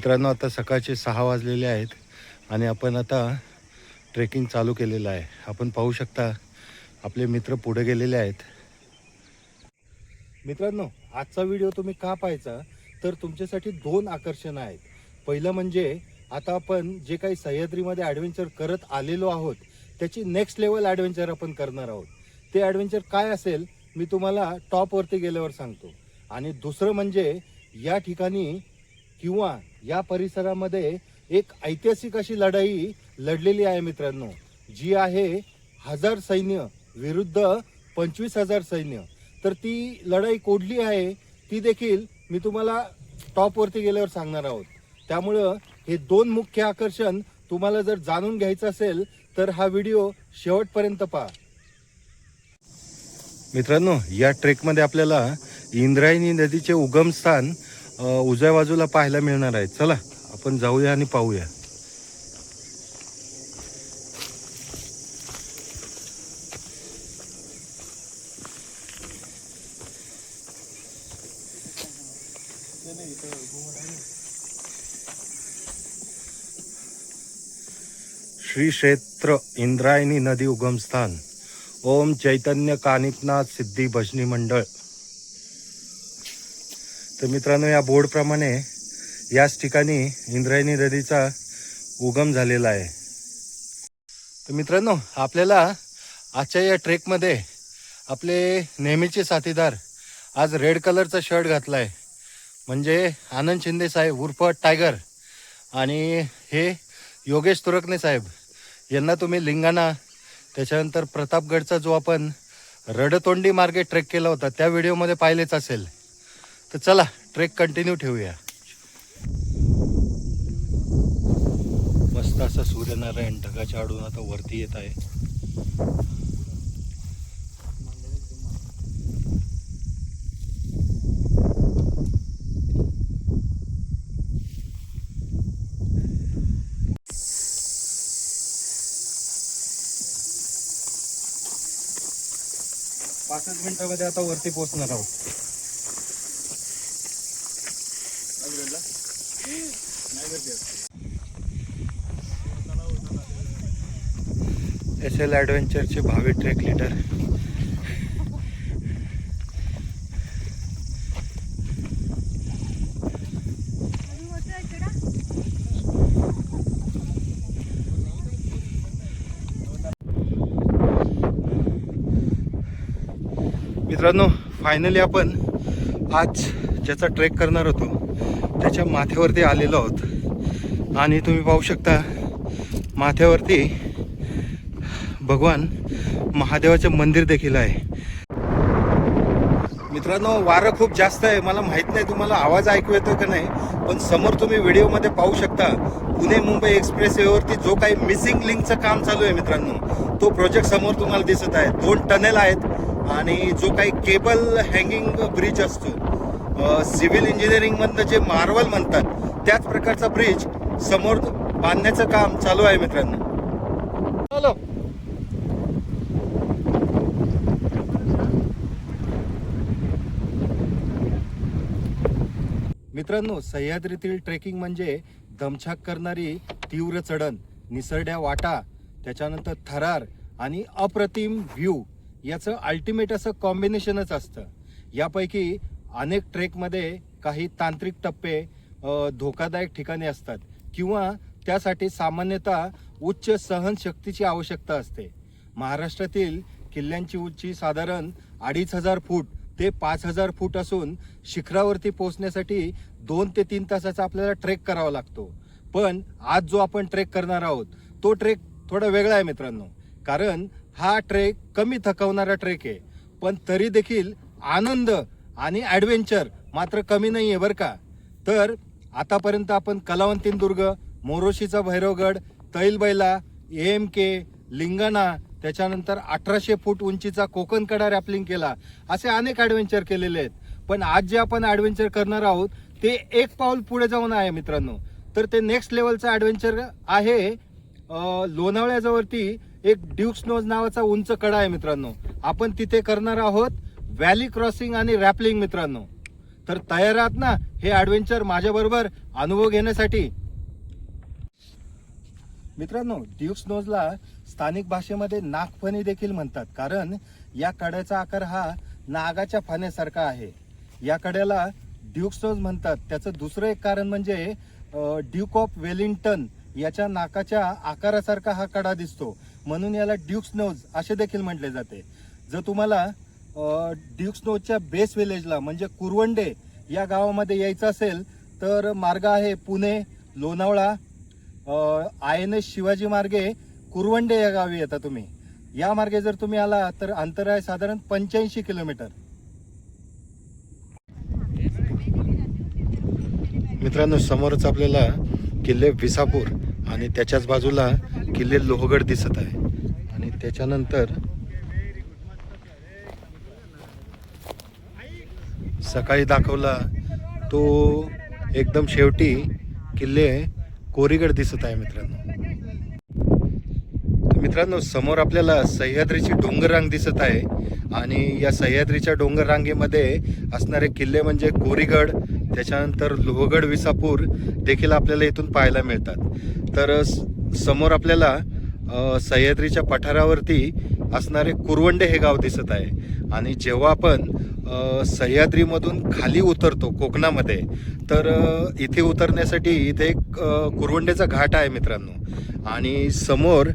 मित्रांनो, आता सकाळचे 6 वाजलेले आहेत आणि आपण आता ट्रेकिंग चालू केलेलं आहे. आपण पाहू शकता आपले मित्र पुढे गेलेले आहेत. मित्रांनो, आजचा व्हिडिओ तुम्ही का पाहायचा, तर तुमच्यासाठी 2 आकर्षण आहेत. पहिलं म्हणजे आता आपण जे काही सह्याद्रीमध्ये ॲडव्हेंचर करत आलेलो आहोत त्याची नेक्स्ट लेवल ॲडव्हेंचर आपण करणार आहोत. ते ॲडव्हेंचर काय असेल मी तुम्हाला टॉपवरती गेल्यावर सांगतो. आणि दुसरं म्हणजे या ठिकाणी किंवा या परिसरामध्ये एक ऐतिहासिक अशी लढाई लढलेली आहे मित्रांनो, जी आहे 1000 सैन्य विरुद्ध 25,000 सैन्य. तर ती लढाई कोठली आहे ती देखील मी तुम्हाला टॉपवरती गेल्यावर सांगणार आहोत. त्यामुळं हे 2 मुख्य आकर्षण तुम्हाला जर जाणून घ्यायचं असेल तर हा व्हिडिओ शेवटपर्यंत पहा. मित्रांनो, या ट्रेकमध्ये आपल्याला इंद्रायणी नदीचे उगमस्थान उजव्या बाजूला पाहायला मिळणार आहे. चला आपण जाऊया आणि पाहूया. श्री क्षेत्र इंद्रायणी नदी उगमस्थान, ओम चैतन्य कानिकनाथ सिद्धी भजनी मंडळ. तर मित्रांनो, या बोर्डप्रमाणे याच ठिकाणी इंद्रायणी नदीचा उगम झालेला आहे. तर मित्रांनो, आपल्याला आजच्या या ट्रेकमध्ये आपले नेहमीचे साथीदार आज रेड कलरचा शर्ट घातला आहे, म्हणजे आनंद शिंदे साहेब उर्फ टायगर, आणि हे योगेश तुरकणे साहेब. यांना तुम्ही लिंगाणा त्याच्यानंतर प्रतापगडचा जो आपण रडतोंडी मार्गे ट्रेक केला होता त्या व्हिडिओमध्ये पाहिलेच असेल. तर चला ट्रेक कंटिन्यू ठेवूया. मस्त असा सूर्यनारायण ढगाच्या आडून आता वरती येत आहे. पाचच मिनिटांमध्ये आता वरती पोहोचणार आहोत. SL ॲडव्हेंचरचे भावी ट्रेक लीडर मित्रांनो, फायनली आपण आज ज्याचा ट्रेक करणार होतो त्याच्या माथ्यावरती आलेलो आहोत. आणि तुम्ही पाहू शकता माथ्यावरती भगवान महादेवाचे मंदिर देखील आहे. मित्रांनो, वारं खूप जास्त आहे. मला माहित नाही तुम्हाला आवाज ऐकू येतो का नाही, पण समोर तुम्ही व्हिडिओमध्ये पाहू शकता पुणे मुंबई एक्सप्रेस वेवरती जो काही मिसिंग लिंकचं काम चालू आहे मित्रांनो, तो प्रोजेक्ट समोर तुम्हाला दिसत आहे. 2 टनेल आहेत आणि जो काही केबल हँगिंग ब्रिज असतो, सिव्हिल इंजिनिअरिंगमधनं जे मार्वल म्हणतात त्याच प्रकारचा ब्रिज समोर बांधण्याचं काम चालू आहे मित्रांनो. हॅलो मित्रांनो, सह्याद्रीतील ट्रेकिंग म्हणजे दमछाक करणारी तीव्र चढण, निसरड्या वाटा, त्याच्यानंतर थरार आणि अप्रतिम व्ह्यू याचं अल्टिमेट असं कॉम्बिनेशनच असतं. यापैकी अनेक ट्रेकमध्ये काही तांत्रिक टप्पे धोकादायक ठिकाणी असतात किंवा त्यासाठी सामान्यतः उच्च सहनशक्तीची आवश्यकता असते. महाराष्ट्रातील किल्ल्यांची उंची साधारण 2500 फूट ते 5000 फूट असून शिखरावरती पोहोचण्यासाठी 2 ते 3 तासाचा आपल्याला ट्रेक करावा लागतो. पण आज जो आपण ट्रेक करणार आहोत तो ट्रेक थोडा वेगळा आहे मित्रांनो, कारण हा ट्रेक कमी थकवणारा ट्रेक आहे, पण तरी देखील आनंद आणि ॲडव्हेंचर मात्र कमी नाही आहे बरं का. तर आतापर्यंत आपण कलावंतीन-दुर्ग, मोरोशीचा भैरवगड, तैलबैला, AMK, लिंगाणा, त्याच्यानंतर 1800 फूट उंचीचा कोकणकडा रॅपलिंग केला, असे अनेक ॲडव्हेंचर केलेले आहेत. पण आज जे आपण ॲडव्हेंचर करणार आहोत ते एक पाऊल पुढे जाऊन आहे मित्रांनो. तर ते नेक्स्ट लेवलचं ॲडव्हेंचर आहे. लोणावळ्याजवळती एक ड्यूक्स नोज नावाचा उंच कडा आहे मित्रांनो. आपण तिथे करणार आहोत व्हॅली क्रॉसिंग आणि रॅपलिंग मित्रांनो. तर तयार आहात ना हे ॲडव्हेंचर माझ्याबरोबर अनुभव घेण्यासाठी? मित्रांनो, ड्यूक्स नोजला स्थानिक भाषेमध्ये नागफणी देखील म्हणतात, कारण या कड्याचा आकार हा नागाच्या फण्यासारखा आहे. या कड्याला ड्यूक्स नोज म्हणतात. त्याचं दुसरं एक कारण म्हणजे ड्यूक ऑफ वेलिंग्टन याच्या नाकाच्या आकारासारखा हा कडा दिसतो, म्हणून याला ड्यूक्स नोज असे देखील म्हटले जाते. जर तुम्हाला ड्यूक्स नोजच्या बेस विलेजला म्हणजे कुरवंडे या गावामध्ये यायचं असेल तर मार्ग आहे पुणे, लोणावळा, INS शिवाजी मार्गे कुरवंडे या गावी येता तुम्ही. या मार्गे जर तुम्ही आला तर अंतर आहे साधारण 85 किलोमीटर. मित्रांनो, समोरच आपल्याला किल्ले विसापूर आणि त्याच्याच बाजूला किल्ले लोहगड दिसत आहे. आणि त्याच्यानंतर सकाळी दाखवला तो एकदम शेवटी किल्ले कोरीगड दिसत आहे. मित्रांनो, समोर आपल्याला सह्याद्रीची डोंगर रांग दिसत आहे आणि या सह्याद्रीच्या डोंगर रांगेमध्ये असणारे किल्ले म्हणजे कोरीगड, त्याच्यानंतर लोहगड, विसापूर देखील आपल्याला इथून पाहायला मिळतात. तर समोर आपल्याला सह्याद्रीच्या पठारावरती असणारे कुरवंडे हे गाव दिसत आहे. आणि जेव्हा आपण सह्याद्रीमधून खाली उतरतो कोकणामध्ये, तर इथे उतरण्यासाठी इथे एक कुरवंडेचा घाट आहे मित्रांनो. आणि समोर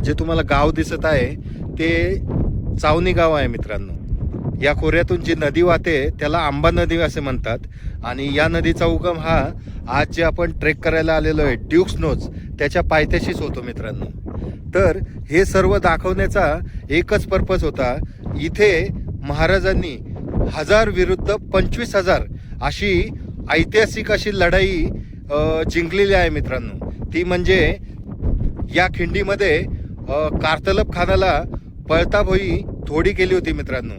जे तुम्हाला गाव दिसत आहे ते चावणी गाव आहे मित्रांनो. या खोऱ्यातून जी नदी वाहते त्याला आंबा नदी असे म्हणतात. आणि या नदीचा उगम हा आज जे आपण ट्रेक करायला आलेलो आहे ड्यूक्स नोज त्याच्या पायथ्याशीच होतो मित्रांनो. तर हे सर्व दाखवण्याचा एकच पर्पज होता. इथे महाराजांनी 1000 विरुद्ध 25,000 अशी ऐतिहासिक अशी लढाई जिंकलेली आहे मित्रांनो. ती म्हणजे या खिंडीमध्ये कारतलब खानाला पळता भोई थोडी केली होती मित्रांनो.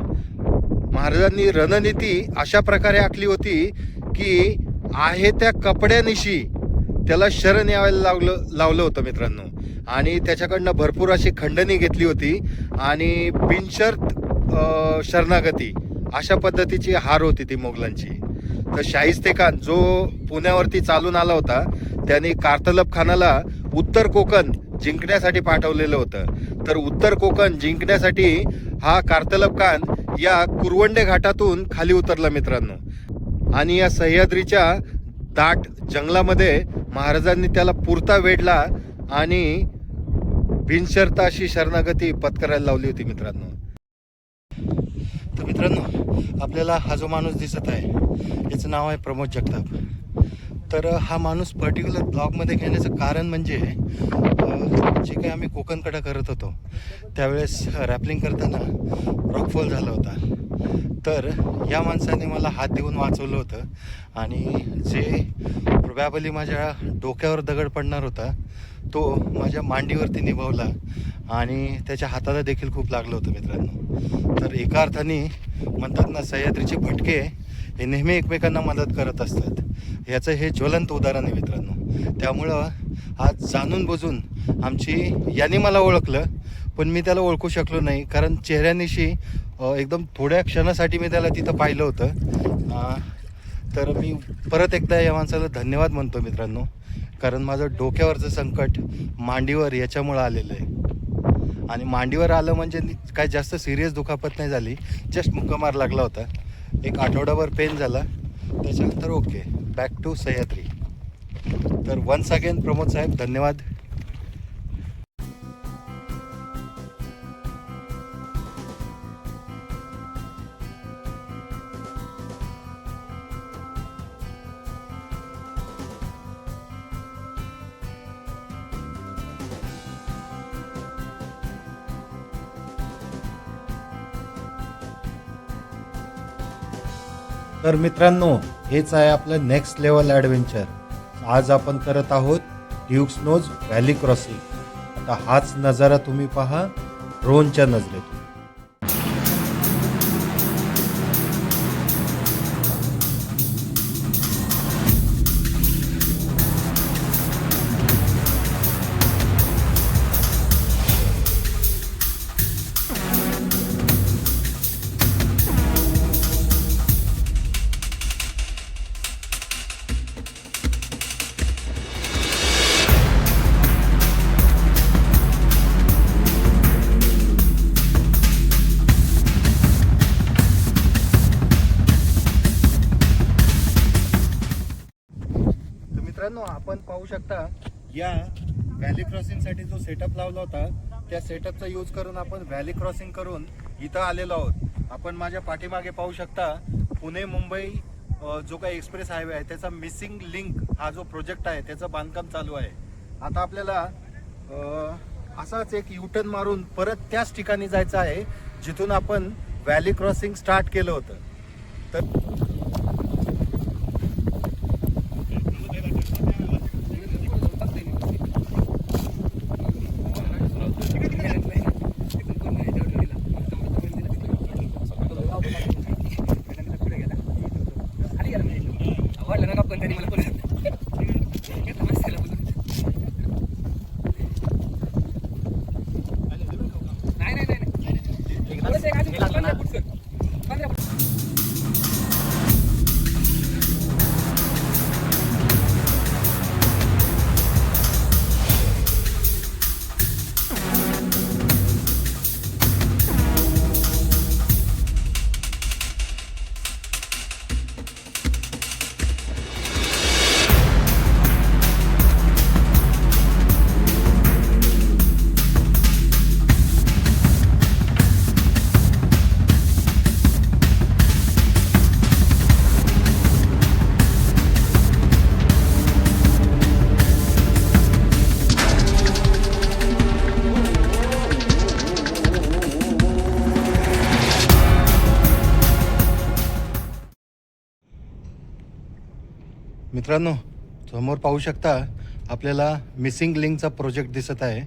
महाराजांनी रणनीती अशा प्रकारे आखली होती की आहे त्या कपड्यानिशी त्याला शरण यायला लावलं होतं मित्रांनो. आणि त्याच्याकडनं भरपूर अशी खंडणी घेतली होती आणि बिनशर्त शरणागती अशा पद्धतीची हार होती ती मोगलांची. तर शाहिस्तेखान जो पुण्यावरती चालून आला होता त्यांनी कारतलब खानाला उत्तर कोकण जिंकण्यासाठी पाठवलेलं होतं. तर उत्तर कोकण जिंकण्यासाठी हा कारतलब खान या कुरवंडे घाटातून खाली उतरला मित्रांनो. आणि या सह्याद्रीच्या दाट जंगलामध्ये महाराजांनी त्याला पुरता वेढला आणि बिनशर्त अशी शरणागती पत्करायला लावली होती मित्रांनो. तर मित्रांनो, आपल्याला हा जो माणूस दिसत आहे याचं नाव आहे प्रमोद जगताप. तर हा माणूस पर्टिक्युलर ब्लॉगमध्ये घेण्याचं कारण म्हणजे जे काही आम्ही कोकणकडं करत होतो त्यावेळेस रॅपलिंग करताना रॉकफॉल झाला होता. तर या माणसाने मला हात देऊन वाचवलं होतं आणि जे प्रोबॅबली माझ्या डोक्यावर दगड पडणार होता तो माझ्या मांडीवरती निभावला आणि त्याच्या हाताला देखील खूप लागलं होतं मित्रांनो. तर एका अर्थाने म्हणतात ना, सह्याद्रीचे भटके हे नेहमी एकमेकांना मदत करत असतात. याचं हे ज्वलंत उदाहरण आहे मित्रांनो. त्यामुळं आज जाणून बुजून यांनी मला ओळखलं, पण मी त्याला ओळखू शकलो नाही कारण चेहऱ्यानिशी एकदम थोड्या क्षणासाठी मी त्याला तिथं पाहिलं होतं. तर मी परत एकदा या माणसाला धन्यवाद म्हणतो मित्रांनो, कारण माझं डोक्यावरचं संकट मांडीवर याच्यामुळं आलेलं आहे. आणि मांडीवर आलं म्हणजे काय जास्त सिरियस दुखापत नाही झाली, जस्ट मुक्कामार लागला होता. एक आठवडाभर पेन झाला, त्याच्यानंतर ओके, बॅक टू सह्याद्री. तर वन्स अगेन प्रमोद साहेब धन्यवाद. तर मित्रांनो, हेच आहे आपलं नेक्स्ट लेवल ॲडव्हेंचर. आज आपण करत आहोत ड्यूक्स नोज व्हॅली क्रॉसिंग. आता हाच नजारा तुम्ही पहा ड्रोनच्या नजरेतून. आपण पाहू शकता या व्हॅली क्रॉसिंगसाठी जो सेटअप लावला होता त्या सेटअपचा यूज करून आपण व्हॅली क्रॉसिंग करून इथं आलेलो आहोत. आपण माझ्या पाठीमागे पाहू शकता पुणे मुंबई जो काही एक्सप्रेस हायवे आहे त्याचा मिसिंग लिंक हा जो प्रोजेक्ट आहे त्याचं बांधकाम चालू आहे. आता आपल्याला असाच एक युटर्न मारून परत त्याच ठिकाणी जायचं आहे जिथून आपण व्हॅली क्रॉसिंग स्टार्ट केलं होतं. तर मित्रांनो, समोर पाहू शकता आपल्याला मिसिंग लिंकचा प्रोजेक्ट दिसत आहे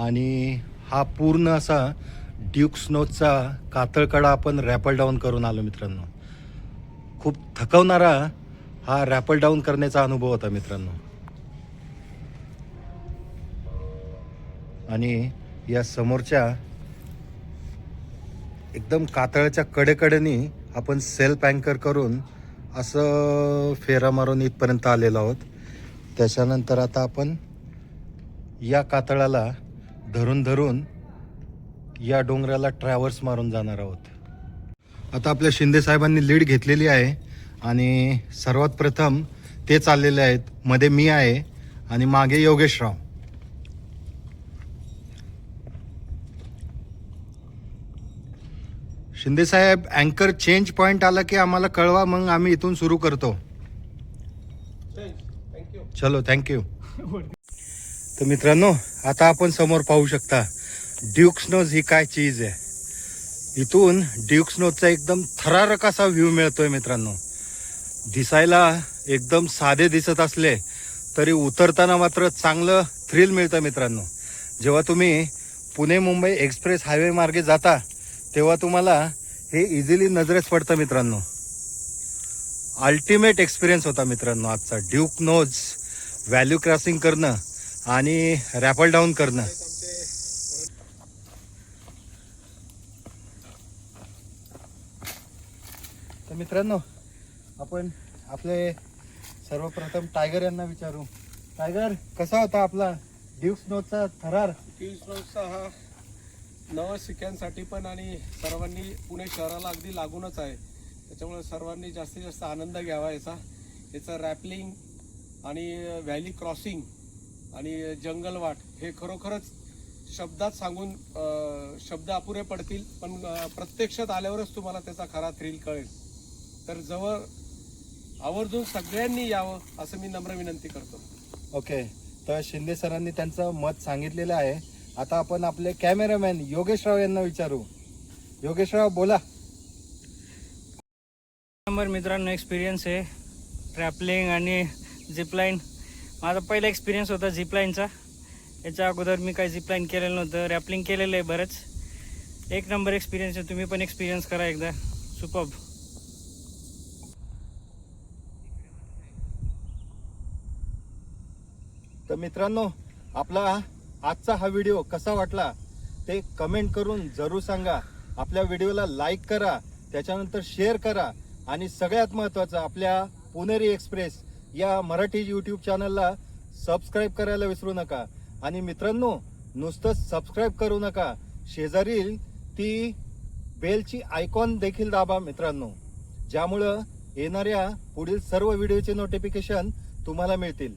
आणि हा पूर्ण असा ड्यूक स्नोचा कातळकडा आपण रॅपल डाऊन करून आलो. मित्रांनो, खूप थकवणारा हा रॅपल डाऊन करण्याचा अनुभव होता मित्रांनो. आणि या समोरच्या एकदम कातळाच्या कडेकडेनी आपण सेल्फ अँकर करून असं फेरा मारून इथपर्यंत आलेलो आहोत. त्याच्यानंतर आता आपण या कातळाला धरून धरून या डोंगराला ट्रॅव्हर्स मारून जाणार आहोत. आता आपल्या शिंदे साहेबांनी लीड घेतलेली आहे आणि सर्वात प्रथम ते चाललेले आहेत. मध्ये मी आहे आणि मागे योगेशराव. शिंदे साहेब, अँकर चेंज पॉइंट आला की आम्हाला कळवा, मग आम्ही इथून सुरू करतो. चलो, थँक्यू. तर मित्रांनो, आता आपण समोर पाहू शकता ड्यूक स्नोज ही काय चीज आहे. इथून ड्यूक स्नोजचा एकदम थरारक असा व्ह्यू मिळतोय मित्रांनो. दिसायला एकदम साधे दिसत असले तरी उतरताना मात्र चांगलं थ्रिल मिळतं मित्रांनो. जेव्हा तुम्ही पुणे मुंबई एक्सप्रेस हायवे मार्गे जाता तेव्हा तुम्हाला हे इझिली नजरेस पडतं मित्रांनो. अल्टिमेट एक्सपिरियन्स होता मित्रांनो आजचा. ड्यूक नोज व्हॅल्यू क्रॉसिंग करणं आणि रॅपल डाऊन करणं. तर मित्रांनो, आपण आपले सर्वप्रथम टायगर यांना विचारू. टायगर, कसा होता आपला ड्यूक स्नोचा थरार? ड्यूक स्नोचा हा नवं शिक्यांसाठी पण आणि सर्वांनी पुणे शहराला अगदी लागूनच आहे. त्याच्यामुळे सर्वांनी जास्तीत जास्त आनंद घ्यावा याचा रॅपलिंग आणि व्हॅली क्रॉसिंग आणि जंगल वाट हे खरोखरच शब्दात सांगून शब्द अपुरे पडतील, पण प्रत्यक्षात आल्यावरच तुम्हाला त्याचा खरा थ्रिल कळेल. तर जवळ आवर्जून सगळ्यांनी यावं असं मी नम्र विनंती करतो. ओके, तर शिंदे सरांनी त्यांचं मत सांगितलेलं आहे. आता आपण आपले कॅमेरामॅन योगेशराव यांना विचारू. योगेशराव, बोला. नंबर मित्रांनो एक्सपिरियन्स आहे ट्रॅपलिंग आणि झिपलाईन. माझा पहिला एक्सपिरियन्स होता झिपलाईनचा. याच्या अगोदर मी काही झिपलाईन केलेलं नव्हतं, रॅपलिंग केलेलं आहे बरंच. एक नंबर एक्सपिरियन्स आहे. तुम्ही पण एक्सपिरियन्स करा एकदा. सुपर्ब. तर मित्रांनो, आपला आजचा हा व्हिडिओ कसा वाटला ते कमेंट करून जरूर सांगा. आपल्या व्हिडिओला लाईक करा, त्याच्यानंतर शेअर करा आणि सगळ्यात महत्त्वाचं आपल्या पुणेरी एक्सप्रेस या मराठी यूट्यूब चॅनलला सबस्क्राईब करायला विसरू नका. आणि मित्रांनो, नुसतं सबस्क्राईब करू नका, शेजारील ती बेलची आयकॉन देखील दाबा मित्रांनो, ज्यामुळं येणाऱ्या पुढील सर्व व्हिडिओचे नोटिफिकेशन तुम्हाला मिळतील.